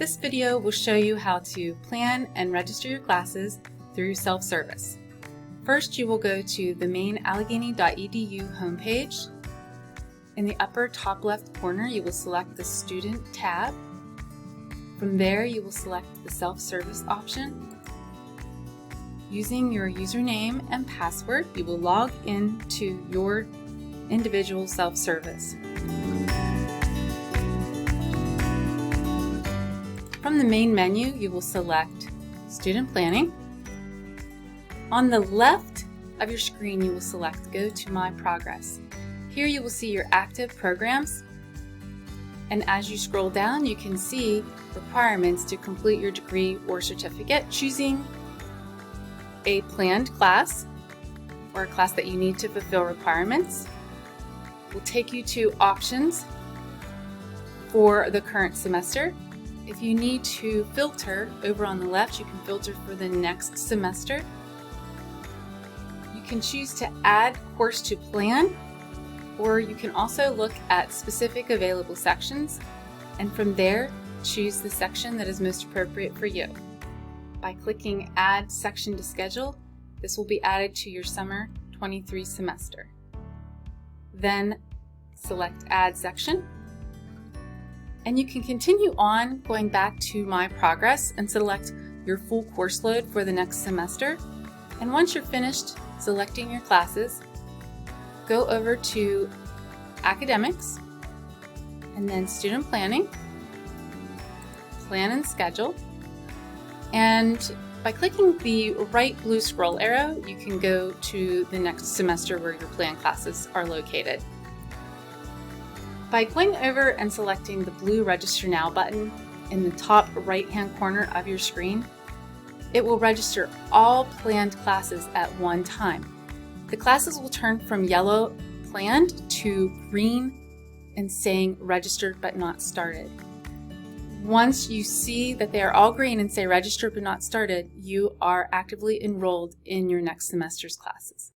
This video will show you how to plan and register your classes through self-service. First, you will go to the main Allegheny.edu homepage. In the upper top left corner, you will select the Student tab. From there, you will select the self-service option. Using your username and password, you will log into your individual self-service. From the main menu, you will select Student Planning. On the left of your screen, you will select Go to My Progress. Here you will see your active programs, and as you scroll down, you can see requirements to complete your degree or certificate. Choosing a planned class or a class that you need to fulfill requirements will take you to options for the current semester. If you need to filter, over on the left, you can filter for the next semester. You can choose to add course to plan, or you can also look at specific available sections, and from there, choose the section that is most appropriate for you. By clicking Add Section to Schedule, this will be added to your Summer 23 semester. Then select Add Section, and you can continue on going back to My Progress and select your full course load for the next semester. And once you're finished selecting your classes, go over to Academics and then Student Planning, Plan and Schedule, and by clicking the right blue scroll arrow, you can go to the next semester where your planned classes are located. By going over and selecting the blue Register Now button in the top right-hand corner of your screen, it will register all planned classes at one time. The classes will turn from yellow planned to green and saying registered but not started. Once you see that they are all green and say registered but not started, you are actively enrolled in your next semester's classes.